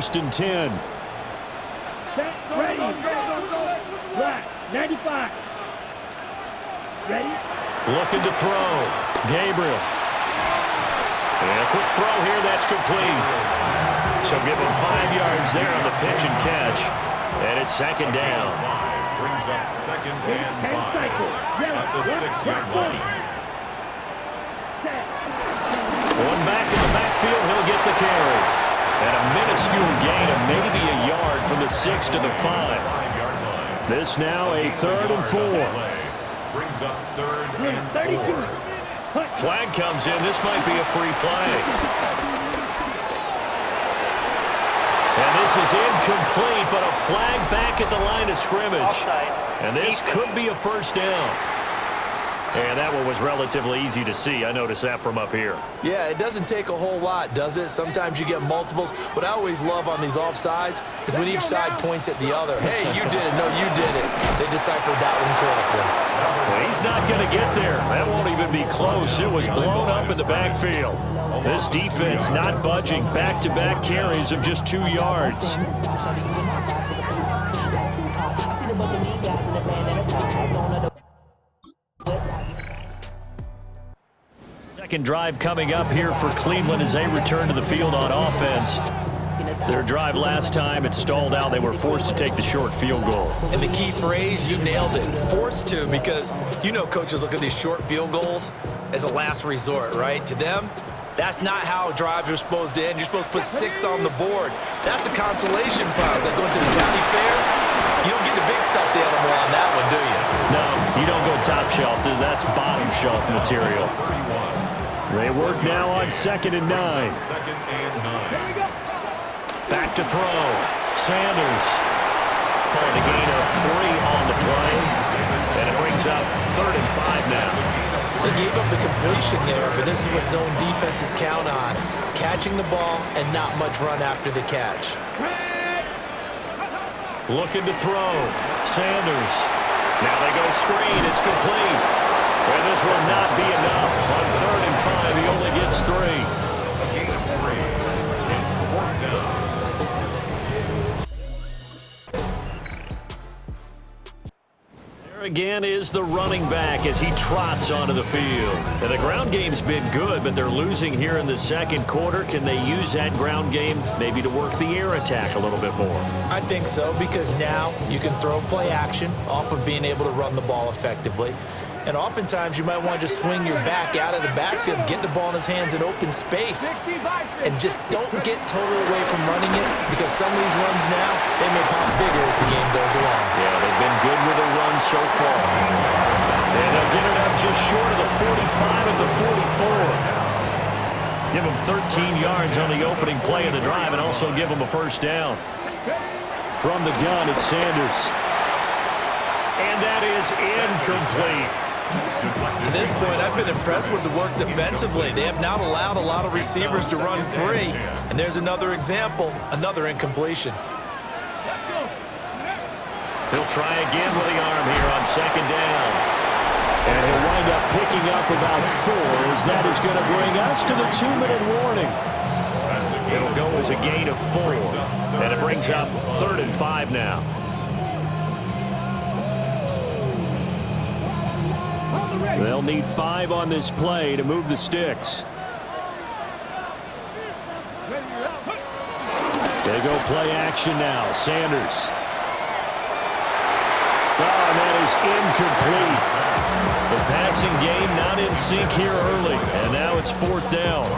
first and 10. Ready. Right. 95. Ready. Looking to throw. Gabriel. And a quick throw here. That's complete. So give him 5 yards there on the pitch and catch. And it's second down. Brings up second and 5 at the 6-yard line. One back in the backfield. He'll get the carry. And a minuscule gain of maybe a yard from the 6 to the 5. This now a 3rd and 4. Brings up 3rd and 4. Flag comes in. This might be a free play. And this is incomplete, but a flag back at the line of scrimmage. Offside. And this could be a first down. And that one was relatively easy to see. I noticed that from up here. Yeah, it doesn't take a whole lot, does it? Sometimes you get multiples. What I always love on these offsides is when each side points at the other. Hey, you did it. No, you did it. They deciphered that one correctly. Well, he's not going to get there. That won't even be close. It was blown up in the backfield. This defense not budging. Back-to-back carries of just 2 yards. Second drive coming up here for Cleveland as they return to the field on offense. Their drive last time, it stalled out. They were forced to take the short field goal. And the key phrase, you nailed it. Forced to, because you know coaches look at these short field goals as a last resort, right? To them, that's not how drives are supposed to end. You're supposed to put 6 on the board. That's a consolation prize. Like going to the county fair, you don't get the big stuffed animal on that one, do you? No, you don't go top shelf. That's bottom shelf material. They work now on 2nd and 9. 2nd and 9. Back to throw. Sanders. And a gain of 3 on the play. And it brings up 3rd and 5 now. They gave up the completion there, but this is what zone defenses count on. Catching the ball and not much run after the catch. Looking to throw. Sanders. Now they go screen. It's complete. And this will not be enough. On 3rd and 5, he only gets 3. A gain of 3. It's 4th down. There again is the running back as he trots onto the field. And the ground game's been good, but they're losing here in the second quarter. Can they use that ground game maybe to work the air attack a little bit more? I think so, because now you can throw play action off of being able to run the ball effectively. And oftentimes you might want to just swing your back out of the backfield, get the ball in his hands in open space, and just don't get totally away from running it, because some of these runs now, they may pop bigger as the game goes along. Yeah, they've been good with the run so far. And they'll get it up just short of the 45 at the 44. Give them 13 yards on the opening play of the drive and also give them a first down. From the gun, it's Sanders. And that is incomplete. To this point, I've been impressed with the work defensively. They have not allowed a lot of receivers to run free. And there's another example, another incompletion. He'll try again with the arm here on 2nd down. And he'll wind up picking up about 4, as that is going to bring us to the 2-minute warning. It'll go as a gain of 4. And it brings up 3rd and 5 now. They'll need 5 on this play to move the sticks. They go play action now. Sanders. Oh, and that is incomplete. The passing game not in sync here early. And now it's 4th down.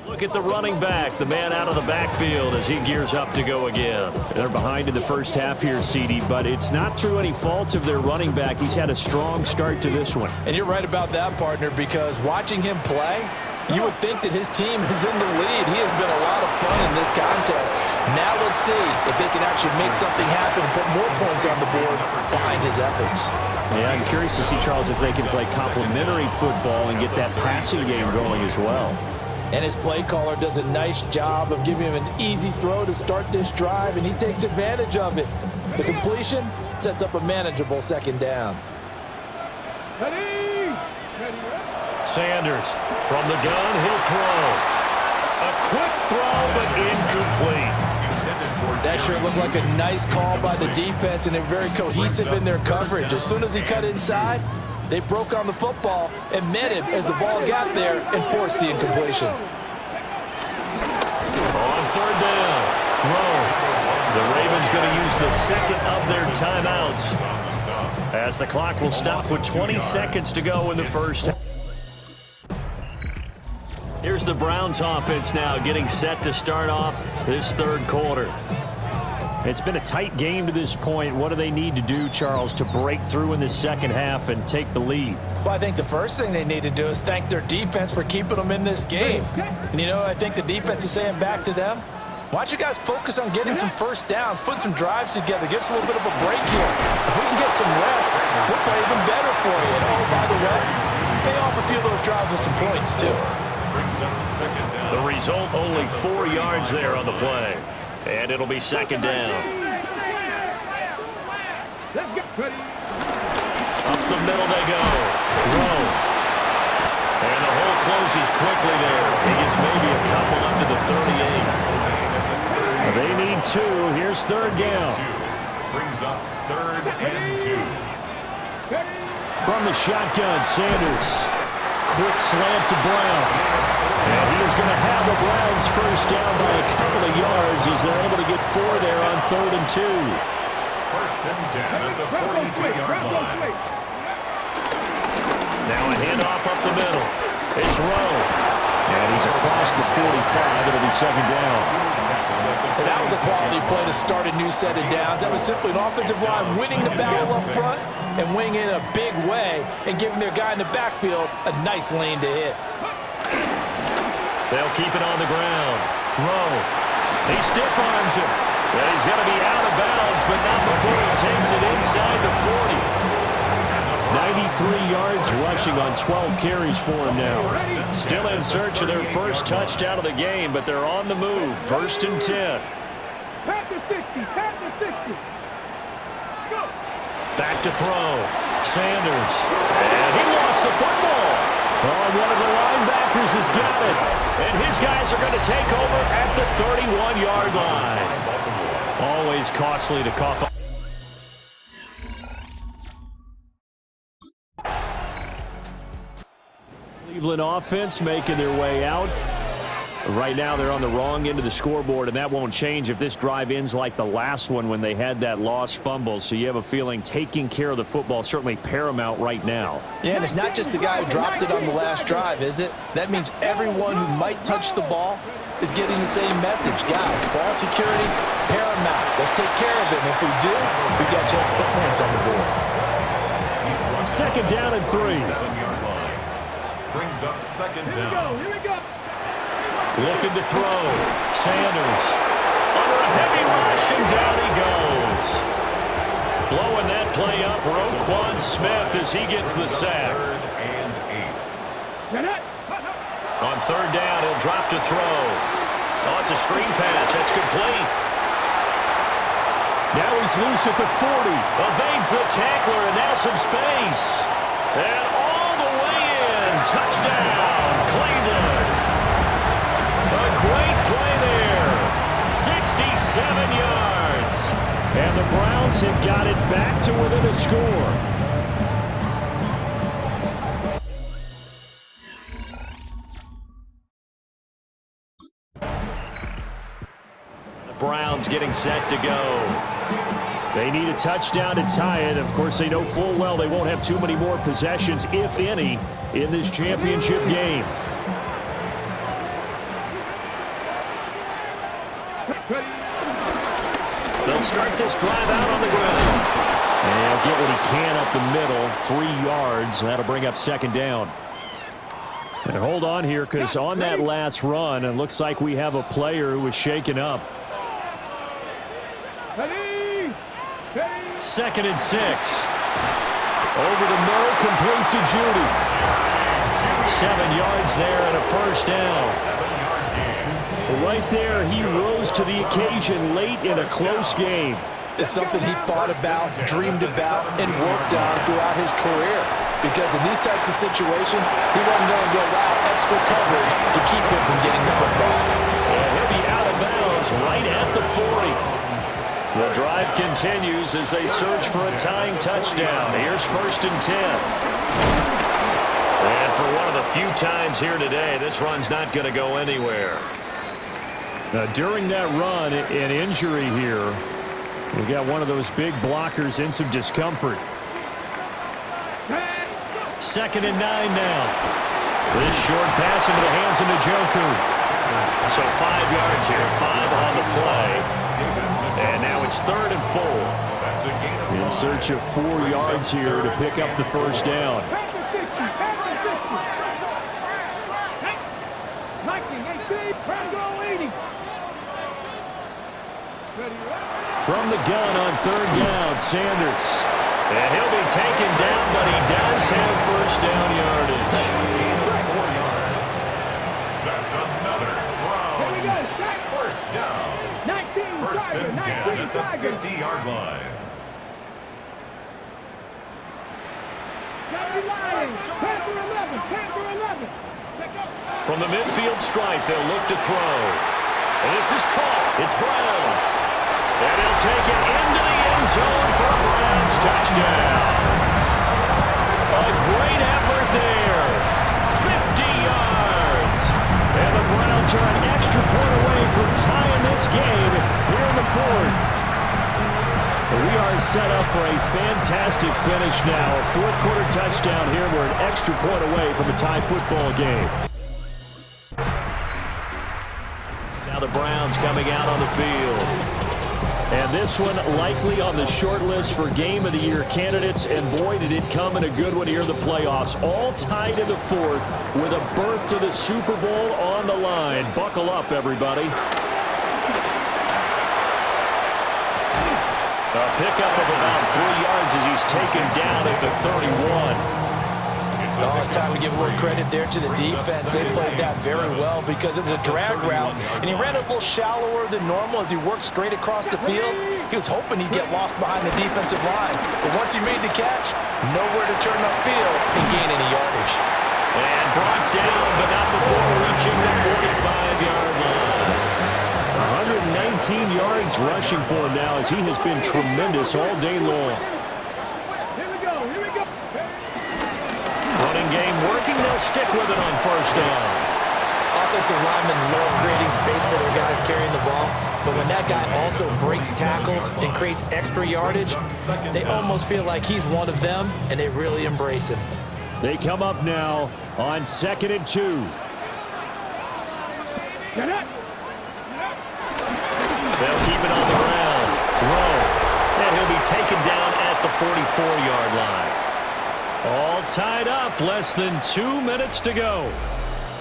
Look at the running back, the man out of the backfield as he gears up to go again. They're behind in the first half here, CD, but it's not through any faults of their running back. He's had a strong start to this one. And you're right about that, partner, because watching him play, you would think that his team is in the lead. He has been a lot of fun in this contest. Now let's see if they can actually make something happen and put more points on the board behind his efforts. Yeah, I'm curious to see, Charles, if they can play complementary football and get that passing game going as well. And his play caller does a nice job of giving him an easy throw to start this drive, and he takes advantage of it. The completion sets up a manageable second down. Sanders from the gun, he'll throw. A quick throw, but incomplete. That sure looked like a nice call by the defense, and they're very cohesive in their coverage. As soon as he cut inside, they broke on the football and met him as the ball got there and forced the incompletion. On third down, Rowe. The Ravens going to use the second of their timeouts as the clock will stop with 20 seconds to go in the first. Here's the Browns offense now getting set to start off this third quarter. It's been a tight game to this point. What do they need to do, Charles, to break through in the second half and take the lead? Well, I think the first thing they need to do is thank their defense for keeping them in this game. And, you know, I think the defense is saying back to them, why don't you guys focus on getting some first downs, put some drives together, give us a little bit of a break here. If we can get some rest, we'll play even better for you. And, oh, by the way, pay off a few of those drives with some points, too. The result, only 4 yards there on the play. And it'll be second down. Up the middle they go. Rowe. And the hole closes quickly there. He gets maybe a couple up to the 38. They need 2. Here's third down. Brings up 3rd and 2. From the shotgun, Sanders. Quick slant to Brown. And he is going to have the Browns first down by a couple of yards as they're able to get 4 there on 3rd and 2. First and 10 at the 42-yard line. Now a handoff up the middle. It's Rowe. And he's across the 45. It'll be second down. And that was a quality play to start a new set of downs. That was simply an offensive line winning the battle up front and winning in a big way and giving their guy in the backfield a nice lane to hit. They'll keep it on the ground. Rowe. He stiff arms him. Yeah, he's going to be out of bounds, but not before he takes it inside the 40. 93 yards rushing on 12 carries for him now. Still in search of their first touchdown of the game, but they're on the move. 1st and 10. Back to throw. Sanders. And he lost the football. Oh, one of the linebackers has got it. And his guys are going to take over at the 31-yard line. Always costly to cough up. Cleveland offense making their way out. Right now they're on the wrong end of the scoreboard, and that won't change if this drive ends like the last one when they had that lost fumble. So you have a feeling taking care of the football certainly paramount right now. Yeah, and it's not just the guy who dropped it on the last drive, is it? That means everyone who might touch the ball is getting the same message. Guys, ball security, paramount. Let's take care of it. And if we do, we got just put points on the board. Second down and 3. 7-yard line. Brings up second down. Here we go. Looking to throw. Sanders. Under a heavy rush, and down he goes. Blowing that play up, Roquan Smith as he gets the sack. 3rd and 8. On third down, he'll drop to throw. Oh, it's a screen pass. That's complete. Now he's loose at the 40. Evades the tackler, and now some space. And all the way in. Touchdown, Cleveland. A great play there. 67 yards. And the Browns have got it back to within a score. Browns getting set to go. They need a touchdown to tie it. Of course, they know full well they won't have too many more possessions, if any, in this championship game. They'll start this drive out on the ground. And he'll get what he can up the middle, 3 yards. That'll bring up second down. And hold on here, because on that last run, it looks like we have a player who was shaken up. Ready? Ready? 2nd and 6. Over the middle, complete to Judy. 7 yards there and a first down. Right there, he rose to the occasion late in a close game. It's something he thought about, dreamed about, and worked on throughout his career. Because in these types of situations, he wasn't going to allow extra coverage to keep him from getting the football. And he'll be out of bounds right at the 40. The drive continues as they search for a tying touchdown. Here's 1st and 10. And for one of the few times here today, this run's not going to go anywhere. During that run, an injury here. We got one of those big blockers in some discomfort. 2nd and 9 now. This short pass into the hands of Njoku. So 5 yards here, 5 on the play. And now it's 3rd and 4. In search of 4 yards here to pick up the first down. From the gun on 3rd down, Sanders. And he'll be taken down, but he does have first down yardage. 4 yards. That's another Browns first down. 1st and 10 at the 50-yard line. From the midfield stripe, they'll look to throw. And this is caught. It's Brown. And he'll take it into the end zone for a Browns touchdown. A great effort there. 50 yards. And the Browns are an extra point away from tying this game here in the 4th. We are set up for a fantastic finish now. A 4th quarter touchdown here. We're an extra point away from a tie football game. Now the Browns coming out on the field. And this one likely on the short list for Game of the Year candidates. And boy, did it come in a good one here in the playoffs. All tied in the 4th with a berth to the Super Bowl on the line. Buckle up, everybody. A pickup of about 3 yards as he's taken down at the 31. Oh, it's time to give a little credit there to the defense. They played that very well because it was a drag route, and he ran a little shallower than normal as he worked straight across the field. He was hoping he'd get lost behind the defensive line, but once he made the catch, nowhere to turn upfield and gain any yardage. And brought down, but not before reaching the 45-yard line. 119 yards rushing for him now as he has been tremendous all day long. Running game working, they'll stick with it on first down. Offensive linemen love creating space for their guys carrying the ball, but when that guy also breaks tackles and creates extra yardage, they almost feel like he's one of them, and they really embrace him. They come up now on 2nd and 2. They'll keep it on the ground. Rowe, and he'll be taken down at the 44-yard line. All tied up, less than 2 minutes to go.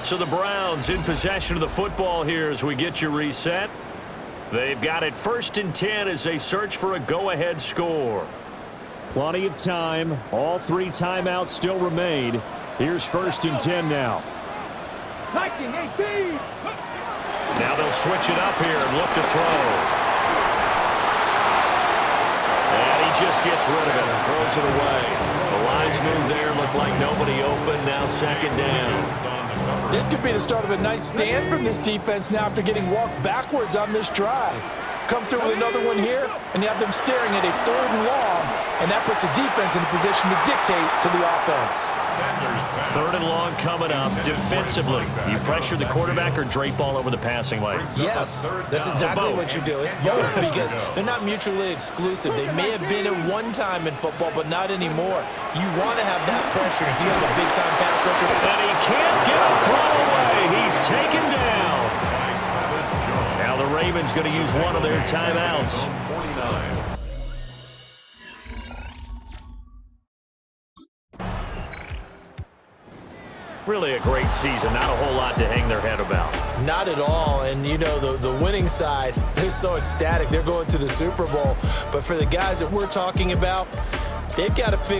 So the Browns in possession of the football here as we get you reset. They've got it 1st and 10 as they search for a go-ahead score. Plenty of time. All 3 timeouts still remain. Here's 1st and 10 now. Now they'll switch it up here and look to throw. And he just gets rid of it and throws it away. The lines move there, look like nobody open, now 2nd down. This could be the start of a nice stand from this defense now after getting walked backwards on this drive. Come through with another one here, and you have them staring at a 3rd and long, and that puts the defense in a position to dictate to the offense. 3rd and long coming up. Defensively, you pressure the quarterback or drape all over the passing lane? Yes, that's exactly what you do. It's both because they're not mutually exclusive. They may have been at one time in football, but not anymore. You want to have that pressure if you have a big-time pass rusher. And he can't get a throw away. He's taken down. Now the Ravens going to use one of their timeouts. Really a great season. Not a whole lot to hang their head about. Not at all. And, you know, the winning side, they're so ecstatic. They're going to the Super Bowl. But for the guys that we're talking about, they've got to figure